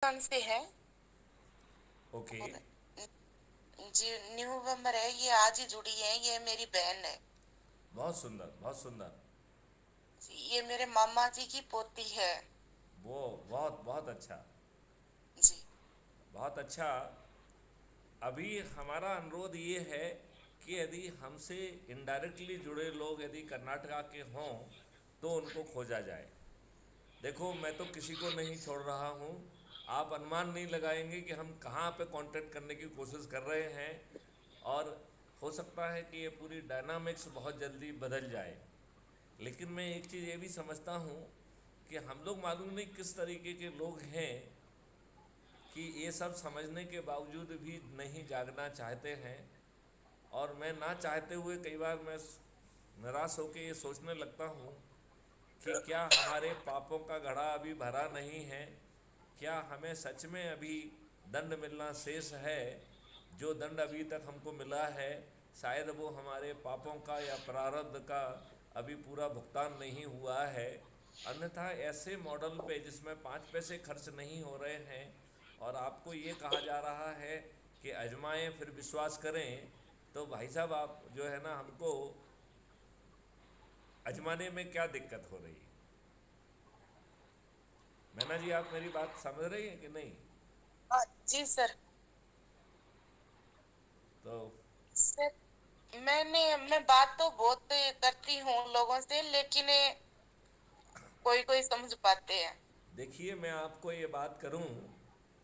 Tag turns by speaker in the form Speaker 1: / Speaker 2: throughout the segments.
Speaker 1: राजस्थान से है।
Speaker 2: ओके।
Speaker 1: और जी न्यू मेंबर है, ये आज ही जुड़ी है, ये मेरी बहन है।
Speaker 2: बहुत सुंदर, बहुत सुंदर।
Speaker 1: ये मेरे मामा जी की पोती है।
Speaker 2: वो बहुत बहुत अच्छा,
Speaker 1: जी।
Speaker 2: बहुत अच्छा। अभी हमारा अनुरोध ये है कि यदि हमसे इनडायरेक्टली जुड़े लोग यदि कर्नाटका के हों तो उनको खोजा जाए। देखो, मैं तो किसी को नहीं छोड़ रहा हूँ। आप अनुमान नहीं लगाएंगे कि हम कहाँ पे कांटेक्ट करने की कोशिश कर रहे हैं। और हो सकता है कि ये पूरी डायनामिक्स बहुत जल्दी बदल जाए। लेकिन मैं एक चीज़ ये भी समझता हूँ कि हम लोग मालूम नहीं किस तरीके के लोग हैं कि ये सब समझने के बावजूद भी नहीं जागना चाहते हैं। और मैं ना चाहते हुए कई बार मैं निराश होकर ये सोचने लगता हूँ कि क्या हमारे पापों का घड़ा अभी भरा नहीं है। क्या हमें सच में अभी दंड मिलना शेष है। जो दंड अभी तक हमको मिला है, शायद वो हमारे पापों का या प्रारब्ध का अभी पूरा भुगतान नहीं हुआ है। अन्यथा ऐसे मॉडल पे जिसमें 5 पैसे खर्च नहीं हो रहे हैं और आपको ये कहा जा रहा है कि आजमाएं फिर विश्वास करें, तो भाई साहब आप जो है ना, हमको आजमाने में क्या दिक्कत हो रही है। मैना जी, आप मेरी बात समझ रही हैं कि नहीं?
Speaker 1: जी सर।
Speaker 2: तो
Speaker 1: सर, मैं बात तो बहुत करती हूँ लोगों से, लेकिन कोई कोई समझ पाते हैं।
Speaker 2: देखिए, मैं आपको ये बात करूं,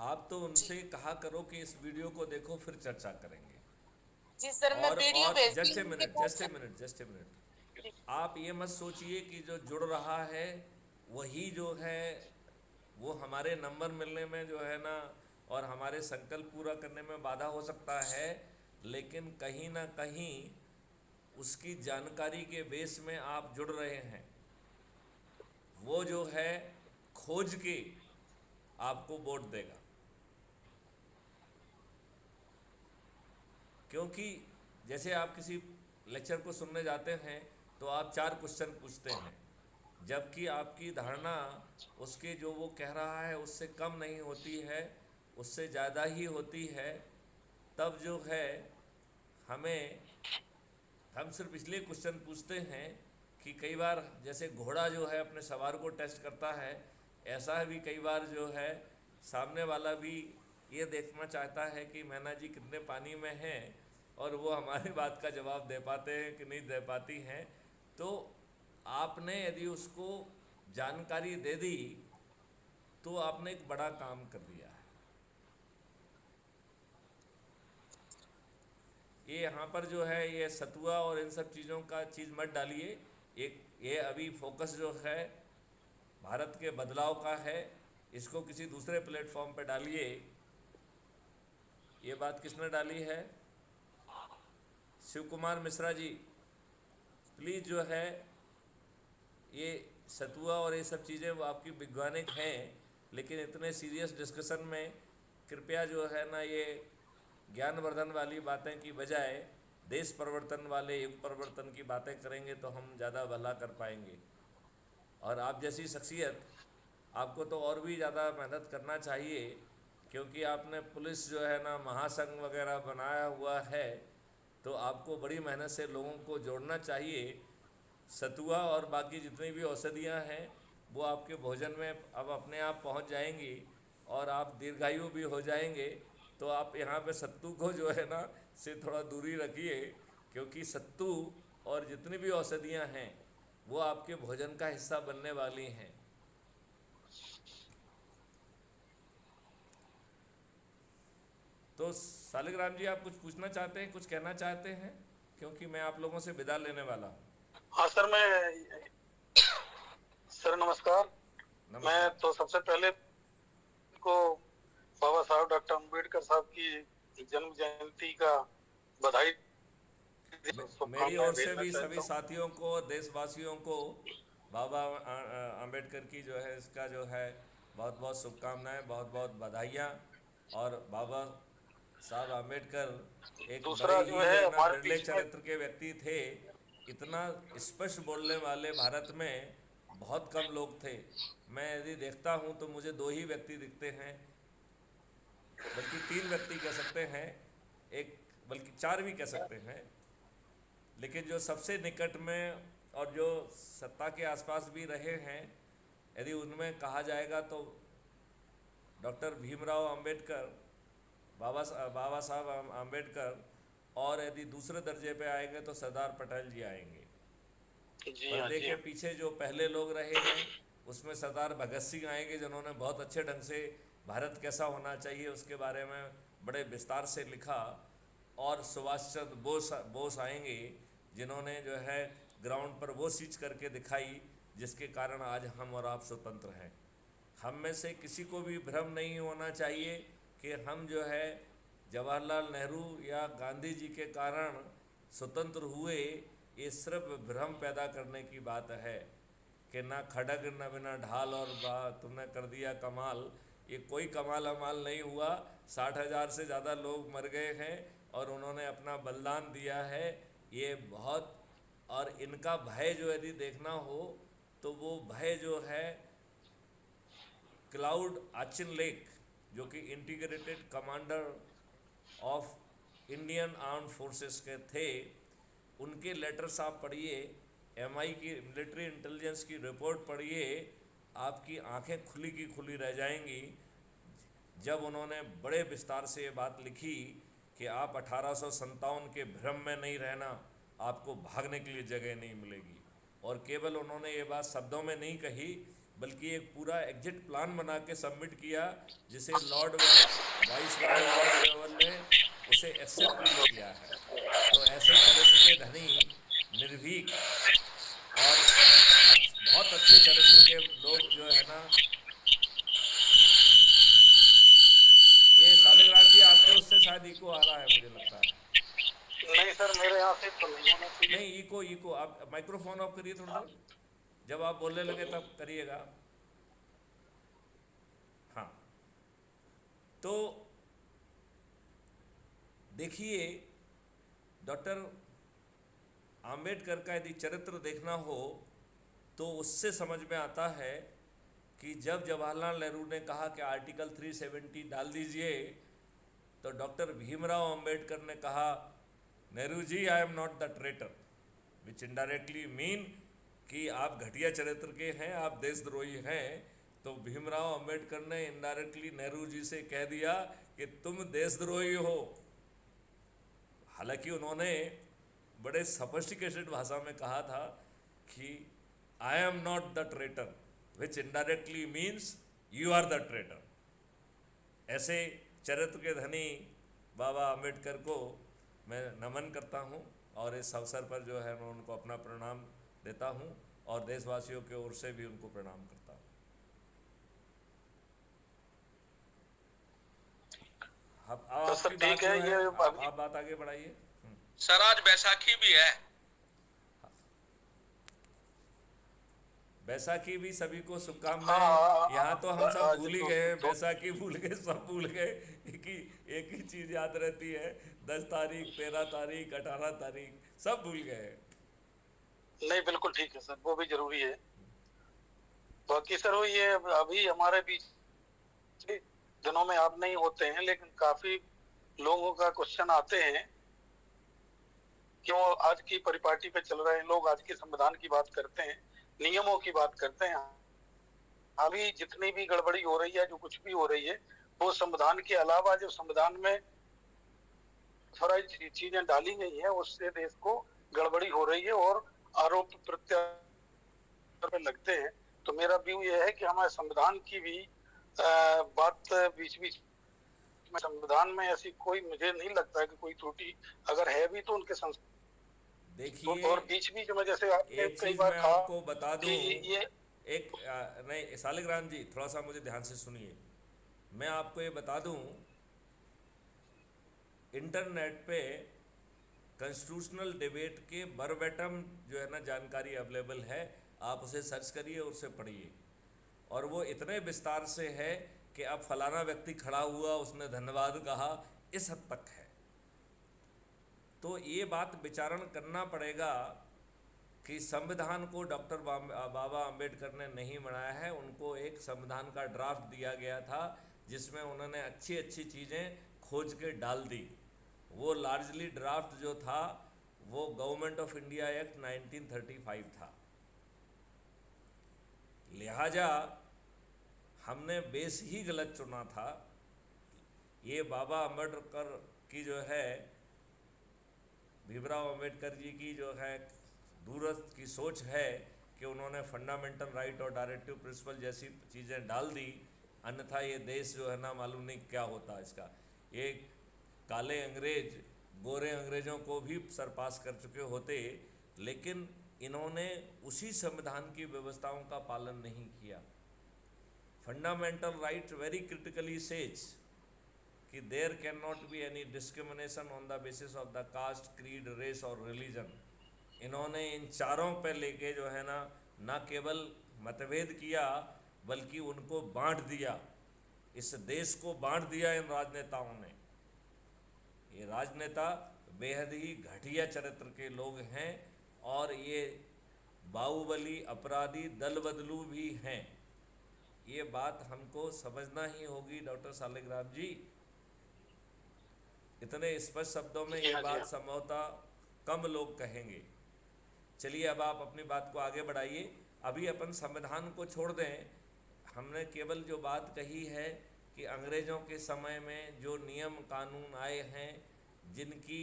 Speaker 2: आप तो
Speaker 1: जी।
Speaker 2: उनसे कहा करो कि इस वीडियो को देखो फिर चर्चा करेंगे।
Speaker 1: जी सर, मैं वीडियो
Speaker 2: और
Speaker 1: भेजती
Speaker 2: जस्ट ए
Speaker 1: हूँ उनके
Speaker 2: minute, just
Speaker 1: pass.
Speaker 2: A minute, just a minute. आप ये मत सोचिए कि जो जुड़ रहा है वही जो है वो हमारे नंबर मिलने में जो है ना और हमारे संकल्प पूरा करने में बाधा हो सकता है। लेकिन कहीं ना कहीं उसकी जानकारी के बेस में आप जुड़ रहे हैं। वो जो है खोज के आपको वोट देगा। क्योंकि जैसे आप किसी लेक्चर को सुनने जाते हैं तो आप 4 क्वेश्चन पूछते हैं, जबकि आपकी धारणा उसके जो वो कह रहा है उससे कम नहीं होती है, उससे ज़्यादा ही होती है। तब जो है हमें हम सिर्फ इसलिए क्वेश्चन पूछते हैं कि कई बार जैसे घोड़ा जो है अपने सवार को टेस्ट करता है, ऐसा भी कई बार जो है सामने वाला भी ये देखना चाहता है कि मैना जी कितने पानी में हैं और वो हमारी बात का जवाब दे पाते हैं कि नहीं दे पाती हैं। तो आपने यदि उसको जानकारी दे दी तो आपने एक बड़ा काम कर दिया है। ये यहाँ पर जो है ये सतुआ और इन सब चीज़ों का चीज़ मत डालिए। एक ये अभी फोकस जो है भारत के बदलाव का है, इसको किसी दूसरे प्लेटफॉर्म पे डालिए। ये बात किसने डाली है? शिव कुमार मिश्रा जी। प्लीज़ जो है ये सतुआ और ये सब चीज़ें वो आपकी वैज्ञानिक हैं, लेकिन इतने सीरियस डिस्कशन में कृपया जो है ना ये ज्ञानवर्धन वाली बातें की बजाय देश परिवर्तन वाले युग परिवर्तन की बातें करेंगे तो हम ज़्यादा भला कर पाएंगे। और आप जैसी शख्सियत, आपको तो और भी ज़्यादा मेहनत करना चाहिए, क्योंकि आपने पुलिस जो है ना महासंघ वगैरह बनाया हुआ है, तो आपको बड़ी मेहनत से लोगों को जोड़ना चाहिए। सतुआ और बाकी जितनी भी औषधियाँ हैं वो आपके भोजन में अब अपने आप पहुंच जाएंगी और आप दीर्घायु भी हो जाएंगे। तो आप यहाँ पे सत्तू को जो है ना से थोड़ा दूरी रखिए, क्योंकि सत्तू और जितनी भी औषधियाँ हैं वो आपके भोजन का हिस्सा बनने वाली हैं। तो सालिग्राम जी, आप कुछ पूछना चाहते हैं, कुछ कहना चाहते हैं? क्योंकि मैं आप लोगों से विदा लेने वाला हूँ।
Speaker 1: हाँ सर, मैं सर नमस्कार। मैं
Speaker 2: नमस्कार।
Speaker 1: तो सबसे पहले को बाबा साहब डॉक्टर अम्बेडकर साहब की जन्म जयंती का बधाई,
Speaker 2: मेरी
Speaker 1: शुभकामनाएं
Speaker 2: ओर से
Speaker 1: भेजना
Speaker 2: भी सभी
Speaker 1: चाहता हूँ।
Speaker 2: साथियों को, देशवासियों को बाबा अंबेडकर की जो है इसका जो है बहुत बहुत शुभकामनाएं, बहुत बहुत बधाइयाँ। और बाबा साहब अंबेडकर एक बड़े
Speaker 1: दूसरा जो
Speaker 2: ही जो
Speaker 1: है
Speaker 2: है ना
Speaker 1: हमारे
Speaker 2: बिरले
Speaker 1: बीच में
Speaker 2: चरित्र के व्यक्ति थे। इतना स्पष्ट बोलने वाले भारत में बहुत कम लोग थे। मैं यदि देखता हूँ तो मुझे दो ही व्यक्ति दिखते हैं। बल्कि तीन व्यक्ति कह सकते हैं, एक बल्कि चार भी कह सकते हैं, लेकिन जो सबसे निकट में और जो सत्ता के आसपास भी रहे हैं, यदि उनमें कहा जाएगा तो डॉक्टर भीमराव अंबेडकर, बाबा साहब अंबेडकर, और यदि दूसरे दर्जे पे आएंगे तो सरदार पटेल जी आएंगे।
Speaker 3: जी हाँ,
Speaker 2: पर्दे
Speaker 3: जी
Speaker 2: के
Speaker 3: हाँ।
Speaker 2: पीछे जो पहले लोग रहे हैं उसमें सरदार भगत सिंह आएंगे, जिन्होंने बहुत अच्छे ढंग से भारत कैसा होना चाहिए उसके बारे में बड़े विस्तार से लिखा। और सुभाष चंद्र बोस आएंगे, जिन्होंने जो है ग्राउंड पर वो चीज़ करके दिखाई जिसके कारण आज हम और आप स्वतंत्र हैं। हम में से किसी को भी भ्रम नहीं होना चाहिए कि हम जो है जवाहरलाल नेहरू या गांधी जी के कारण स्वतंत्र हुए। ये सिर्फ भ्रम पैदा करने की बात है कि ना खड़ग न बिना ढाल और तुमने कर दिया कमाल। ये कोई कमाल अमाल नहीं हुआ। 60,000 से ज़्यादा लोग मर गए हैं और उन्होंने अपना बलिदान दिया है। ये बहुत, और इनका भय जो यदि देखना हो तो वो भय जो है क्लाउड आचिन लेक, जो कि integrated commander of Indian arm forces के थे, उनके लेटर्स आप पढ़िए, एमआई की मिलिट्री इंटेलिजेंस की रिपोर्ट पढ़िए, आपकी आंखें खुली की खुली रह जाएंगी। जब उन्होंने बड़े विस्तार से ये बात लिखी कि आप 1857 के भ्रम में नहीं रहना, आपको भागने के लिए जगह नहीं मिलेगी। और केवल उन्होंने ये बात शब्दों में नहीं कही, बल्कि एक पूरा एग्जिट प्लान बना के सबमिट किया, जिसे वाइसराय लॉर्ड वेवन ने उसे एक्सेप्ट भी किया है। तो ऐसे चरित्र के धनी, निर्भीक और बहुत अच्छे चरित्र के लोग जो है ना, ये शालिग्राम जी आपके उससे शायद इको आ रहा है, मुझे लगता है।
Speaker 3: नहीं सर, मेरे यहाँ से तो नहीं होना चाहिए।
Speaker 2: नहीं, इको आप माइक्रोफोन ऑफ करिए थोड़ी देर, जब आप बोलने लगे तब करिएगा। हाँ, तो देखिए, डॉक्टर आम्बेडकर का यदि चरित्र देखना हो तो उससे समझ में आता है कि जब जवाहरलाल नेहरू ने कहा कि आर्टिकल 370 डाल दीजिए, तो डॉक्टर भीमराव अंबेडकर ने कहा, Nehru ji, I am not the traitor, which indirectly mean कि आप घटिया चरित्र के हैं, आप देशद्रोही हैं। तो भीमराव अंबेडकर ने इनडायरेक्टली नेहरू जी से कह दिया कि तुम देशद्रोही हो। हालांकि उन्होंने बड़े सोफिस्टिकेटेड भाषा में कहा था कि I am not the traitor, which indirectly means you are the traitor. ऐसे चरित्र के धनी बाबा अम्बेडकर को मैं नमन करता हूँ, और इस अवसर पर जो है मैं उनको अपना प्रणाम देता हूँ, और देशवासियों की ओर से भी उनको प्रणाम करता हूँ। अब
Speaker 3: तो
Speaker 2: आपकी
Speaker 3: सब
Speaker 2: बात
Speaker 3: ठीक
Speaker 2: जो
Speaker 3: है,
Speaker 2: है,
Speaker 3: ये
Speaker 2: आप बात आगे बढ़ाइए।
Speaker 4: सर आज बैसाखी भी है।
Speaker 2: बैसाखी भी सभी को शुभकामनाएं। यहाँ तो हम
Speaker 3: हाँ,
Speaker 2: सब
Speaker 3: आज
Speaker 2: भूल ही
Speaker 3: तो
Speaker 2: गए, बैसाखी भूल गए, सब भूल गए कि एक ही चीज़ याद रहती है, 10 तारीख, 13 तारीख, 18 तारीख, सब भूल गए।
Speaker 3: नहीं, बिल्कुल ठीक है सर, वो भी जरूरी है। बाकी सर वो ये अभी हमारे बीच दिनों में आप नहीं होते हैं, लेकिन काफी लोगों का क्वेश्चन आते हैं कि वो आज की परिपाटी पे चल रहे हैं लोग, आज के संविधान की बात करते हैं, नियमों की बात करते हैं। अभी जितनी भी गड़बड़ी हो रही है, जो कुछ भी हो रही है, वो संविधान के अलावा जो संविधान में थोड़ा चीजें डाली गई है, उससे देश को गड़बड़ी हो रही है और आरोप प्रत्यारोप लगते हैं। तो मेरा व्यू ये है कि हमारे संविधान की भी बात बीच बीच में, संविधान में ऐसी कोई, मुझे नहीं लगता है कि कोई त्रुटि अगर है भी तो उनके
Speaker 2: देखिए,
Speaker 3: और बीच बीच में जैसे आपने
Speaker 2: एक
Speaker 3: कई
Speaker 2: चीज़
Speaker 3: बार
Speaker 2: मैं
Speaker 3: कहा
Speaker 2: आपको बता
Speaker 3: कि
Speaker 2: दूं,
Speaker 3: ये
Speaker 2: नहीं शालिग्राम जी, थोड़ा सा मुझे ध्यान से सुनिए। मैं आपको ये बता दूं, इंटरनेट पे कॉन्स्टिट्यूशनल डिबेट के बरबेटम जो है ना जानकारी अवेलेबल है, आप उसे सर्च करिए, उसे पढ़िए, और वो इतने विस्तार से है कि अब फलाना व्यक्ति खड़ा हुआ, उसने धन्यवाद कहा, इस हद तक है। तो ये बात विचारण करना पड़ेगा कि संविधान को डॉक्टर बाबा अंबेडकर ने नहीं बनाया है, उनको एक संविधान का ड्राफ्ट दिया गया था जिसमें उन्होंने अच्छी अच्छी चीज़ें खोज के डाल दी। वो लार्जली ड्राफ्ट जो था वो गवर्नमेंट ऑफ इंडिया एक्ट 1935 था। लिहाजा हमने बेस ही गलत चुना था। ये बाबा अम्बेडकर की जो है, भीमराव अम्बेडकर जी की जो है दूरस्थ की सोच है कि उन्होंने फंडामेंटल राइट और डायरेक्टिव प्रिंसिपल जैसी चीज़ें डाल दी, अन्यथा ये देश जो है ना मालूम नहीं क्या होता इसका। ये काले अंग्रेज गोरे अंग्रेज़ों को भी सरपास कर चुके होते, लेकिन इन्होंने उसी संविधान की व्यवस्थाओं का पालन नहीं किया। Fundamental right very critically says कि there can not be any discrimination on the basis of the caste, creed, race और रिलीजन। इन्होंने इन चारों पे लेके जो है ना केवल मतभेद किया बल्कि उनको बांट दिया, इस देश को बांट दिया इन राजनेताओं ने। ये राजनेता बेहद ही घटिया चरित्र के लोग हैं और ये बाहुबली, अपराधी, दल बदलू भी हैं। ये बात हमको समझना ही होगी डॉक्टर सालिग्राम जी। इतने स्पष्ट शब्दों में ये बात संभवतः कम लोग कहेंगे। चलिए अब आप अपनी बात को आगे बढ़ाइए। अभी अपन संविधान को छोड़ दें, हमने केवल जो बात कही है कि अंग्रेज़ों के समय में जो नियम कानून आए हैं, जिनकी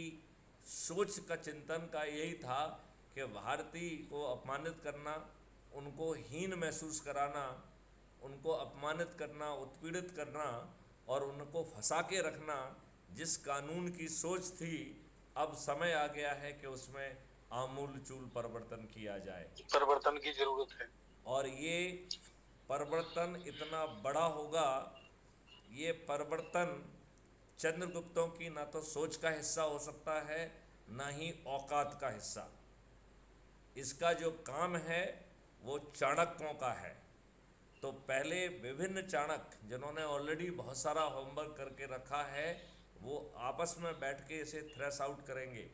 Speaker 2: सोच का चिंतन का यही था कि भारतीय को अपमानित करना, उनको हीन महसूस कराना, उनको अपमानित करना, उत्पीड़ित करना और उनको फंसा के रखना, जिस कानून की सोच थी, अब समय आ गया है कि उसमें आमूल चूल परिवर्तन किया जाए।
Speaker 3: परिवर्तन की जरूरत है
Speaker 2: और ये परिवर्तन इतना बड़ा होगा, ये परिवर्तन चंद्रगुप्तों की ना तो सोच का हिस्सा हो सकता है, ना ही औकात का हिस्सा। इसका जो काम है वो चाणक्यों का है। तो पहले विभिन्न चाणक्य जिन्होंने ऑलरेडी बहुत सारा होमवर्क करके रखा है, वो आपस में बैठ के इसे थ्रेश आउट करेंगे